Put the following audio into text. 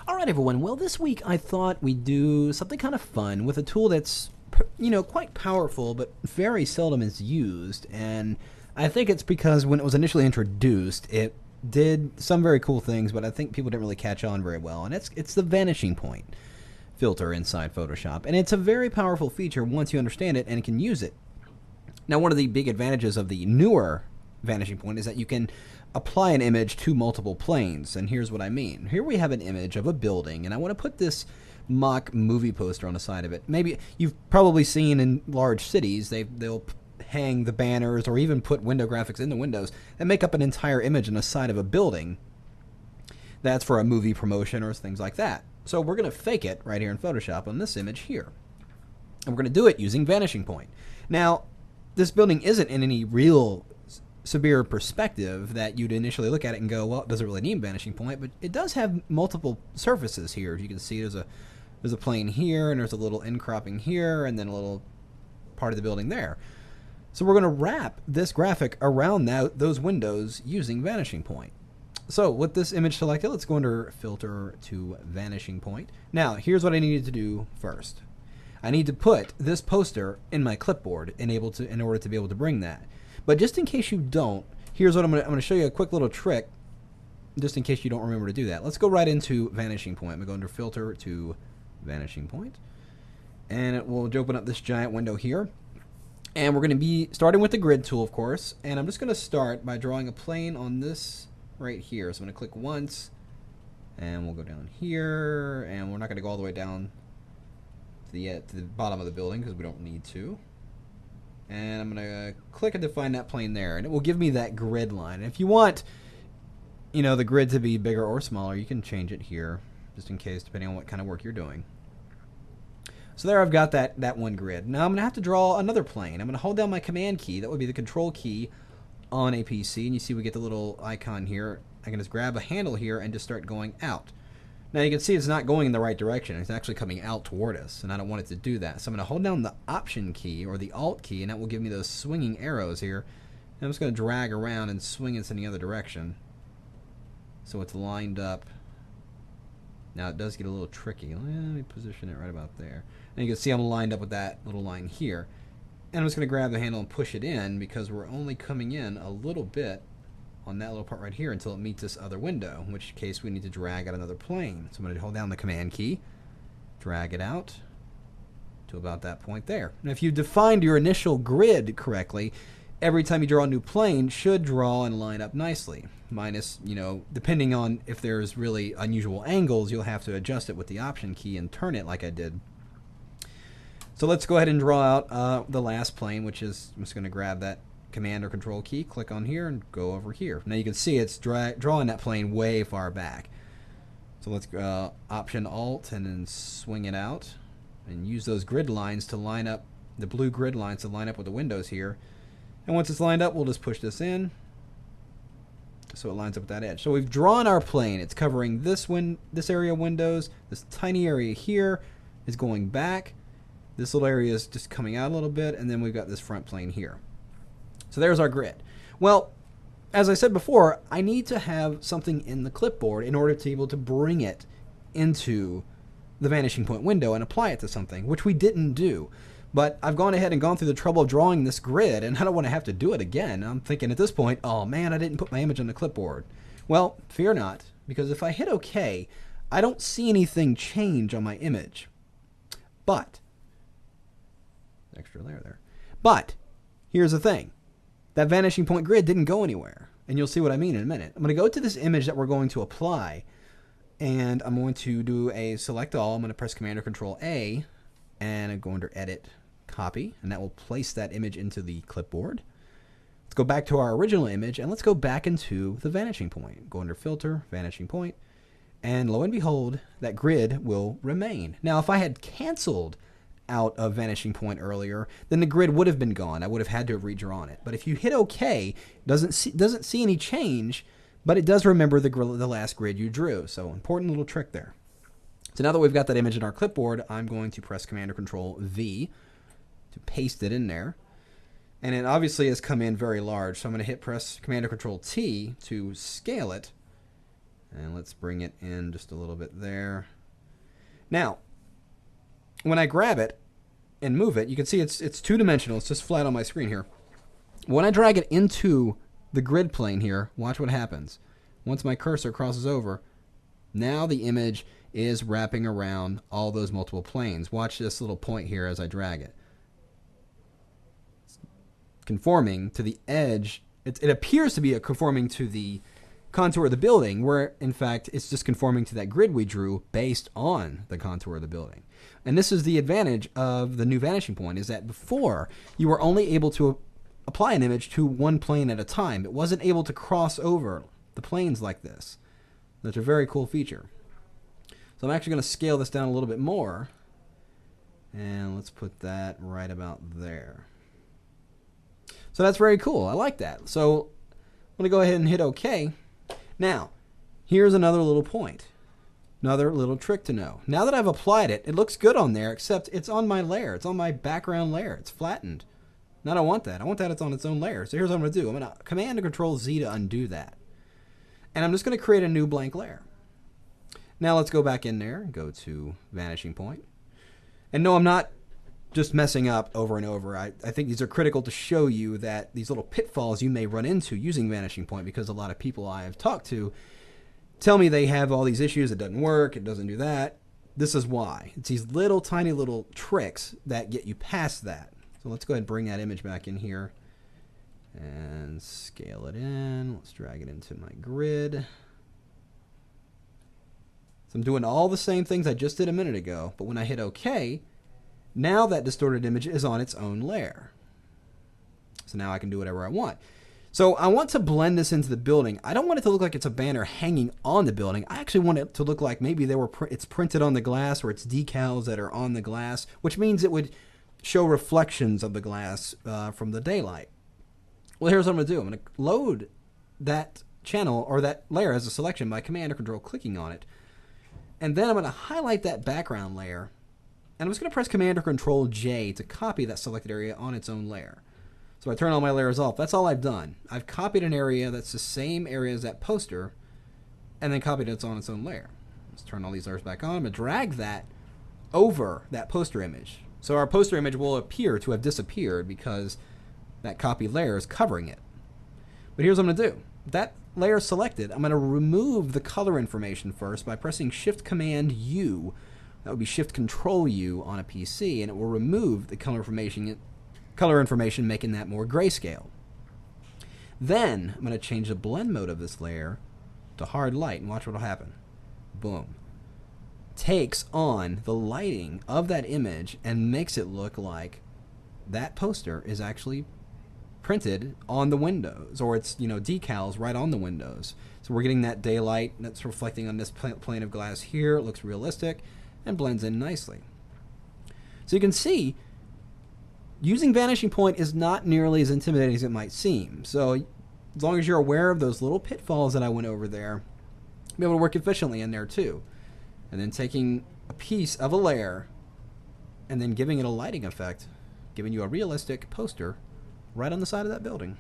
Alright everyone, well this week I thought we'd do something kind of fun with a tool that's, quite powerful but very seldom is used, and I think it's because when it was initially introduced it did some very cool things, but I think people didn't really catch on very well, and it's the vanishing point filter inside Photoshop, and it's a very powerful feature once you understand it and can use it. Now, one of the big advantages of the newer vanishing point is that you can apply an image to multiple planes, and here's what I mean. Here we have an image of a building, and I want to put this mock movie poster on the side of it. Maybe you've probably seen in large cities they'll hang the banners or even put window graphics in the windows and make up an entire image on the side of a building. That's for a movie promotion or things like that. So we're going to fake it right here in Photoshop on this image here, and we're going to do it using vanishing point. Now, this building isn't in any real severe perspective that you'd initially look at it and go, well, it doesn't really need vanishing point, but it does have multiple surfaces here. As you can see, there's a plane here, and there's a little incropping here, and then a little part of the building there. So we're going to wrap this graphic around those windows using vanishing point. So with this image selected, let's go under filter to vanishing point. Now, here's what I needed to do first. I need to put this poster in my clipboard in order to be able to bring that. But just in case you don't, here's what I'm going to show you a quick little trick, just in case you don't remember to do that. Let's go right into vanishing point. I'm going to go under filter to vanishing point, and it will open up this giant window here. And we're going to be starting with the grid tool, of course, and I'm just going to start by drawing a plane on this right here. So I'm going to click once, and we'll go down here, and we're not going to go all the way down to the bottom of the building because we don't need to. And I'm going to click and define that plane there, and it will give me that grid line. And if you want, the grid to be bigger or smaller, you can change it here, just in case, depending on what kind of work you're doing. So there I've got that one grid. Now I'm going to have to draw another plane. I'm going to hold down my command key. That would be the control key on a PC, and you see we get the little icon here. I can just grab a handle here and just start going out. Now you can see it's not going in the right direction. It's actually coming out toward us, and I don't want it to do that. So I'm going to hold down the Option key or the Alt key, and that will give me those swinging arrows here. And I'm just going to drag around and swing it in the other direction so it's lined up. Now it does get a little tricky. Let me position it right about there. And you can see I'm lined up with that little line here. And I'm just going to grab the handle and push it in because we're only coming in a little bit on that little part right here until it meets this other window, in which case we need to drag out another plane. So I'm going to hold down the command key, drag it out to about that point there. Now if you defined your initial grid correctly, every time you draw a new plane should draw and line up nicely. Minus, depending on if there's really unusual angles, you'll have to adjust it with the Option key and turn it like I did. So let's go ahead and draw out the last plane, which is, I'm just going to grab that Command or Control key, click on here, and go over here. Now you can see it's drawing that plane way far back. So let's Option Alt and then swing it out and use those grid lines to line up, the blue grid lines to line up with the windows here. And once it's lined up, we'll just push this in so it lines up with that edge. So we've drawn our plane. It's covering this area of windows. This tiny area here is going back. This little area is just coming out a little bit, and then we've got this front plane here. So there's our grid. Well, as I said before, I need to have something in the clipboard in order to be able to bring it into the vanishing point window and apply it to something, which we didn't do. But I've gone ahead and gone through the trouble of drawing this grid, and I don't want to have to do it again. I'm thinking at this point, oh man, I didn't put my image on the clipboard. Well, fear not, because if I hit OK, I don't see anything change on my image. But, extra layer there. But, here's the thing. That vanishing point grid didn't go anywhere, and you'll see what I mean in a minute. I'm going to go to this image that we're going to apply, and I'm going to do a select all. I'm going to press Command or Control A, and I go under Edit, Copy, and that will place that image into the clipboard. Let's go back to our original image, and let's go back into the vanishing point. Go under Filter, Vanishing Point, and lo and behold, that grid will remain. Now, if I had canceled out of vanishing point earlier, then the grid would have been gone. I would have had to have redrawn it. But if you hit OK, it doesn't see any change, but it does remember the last grid you drew. So important little trick there. So now that we've got that image in our clipboard, I'm going to press Command or Control V to paste it in there. And it obviously has come in very large, so I'm going to hit press Command or Control T to scale it And let's bring it in just a little bit there. Now, when I grab it and move it, you can see it's two-dimensional. It's just flat on my screen here. When I drag it into the grid plane here, watch what happens. Once my cursor crosses over, now the image is wrapping around all those multiple planes. Watch this little point here as I drag it. It's conforming to the edge. It appears to be conforming to the contour of the building, where in fact it's just conforming to that grid we drew based on the contour of the building. And this is the advantage of the new vanishing point, is that before you were only able to apply an image to one plane at a time. It wasn't able to cross over the planes like this. That's a very cool feature. So I'm actually going to scale this down a little bit more. And let's put that right about there. So that's very cool. I like that. So I'm going to go ahead and hit OK. Now, here's another little point. Another little trick to know. Now that I've applied it, it looks good on there, except it's on my layer. It's on my background layer. It's flattened. Now, I don't want that. I want that it's on its own layer. So here's what I'm going to do. I'm going to Command and Control Z to undo that. And I'm just going to create a new blank layer. Now let's go back in there and go to Vanishing Point. And no, I'm not just messing up over and over. I think these are critical to show you that these little pitfalls you may run into using Vanishing Point, because a lot of people I have talked to tell me they have all these issues. It doesn't work. It doesn't do that. This is why. It's these little tiny little tricks that get you past that. So let's go ahead and bring that image back in here and scale it in. Let's drag it into my grid. So I'm doing all the same things I just did a minute ago, but when I hit OK, now that distorted image is on its own layer. So now I can do whatever I want. So I want to blend this into the building. I don't want it to look like it's a banner hanging on the building. I actually want it to look like maybe it's printed on the glass, or it's decals that are on the glass, which means it would show reflections of the glass from the daylight. Well, here's what I'm going to do. I'm going to load that channel or that layer as a selection by Command or Control clicking on it. And then I'm going to highlight that background layer. And I'm just going to press Command or Control J to copy that selected area on its own layer. So I turn all my layers off. That's all I've done. I've copied an area that's the same area as that poster, and then copied it on its own layer. Let's turn all these layers back on. I'm going to drag that over that poster image. So our poster image will appear to have disappeared because that copied layer is covering it. But here's what I'm going to do. That layer selected, I'm going to remove the color information first by pressing Shift-Command-U. That would be Shift-Control-U on a PC, and it will remove the color information, making that more grayscale. Then I'm going to change the blend mode of this layer to hard light, and watch what will happen. Boom. Takes on the lighting of that image and makes it look like that poster is actually printed on the windows, or it's, decals right on the windows. So we're getting that daylight that's reflecting on this plane of glass here. It looks realistic and blends in nicely. So you can see using Vanishing Point is not nearly as intimidating as it might seem. So as long as you're aware of those little pitfalls that I went over there, you'll be able to work efficiently in there too. And then taking a piece of a layer and then giving it a lighting effect, giving you a realistic poster right on the side of that building.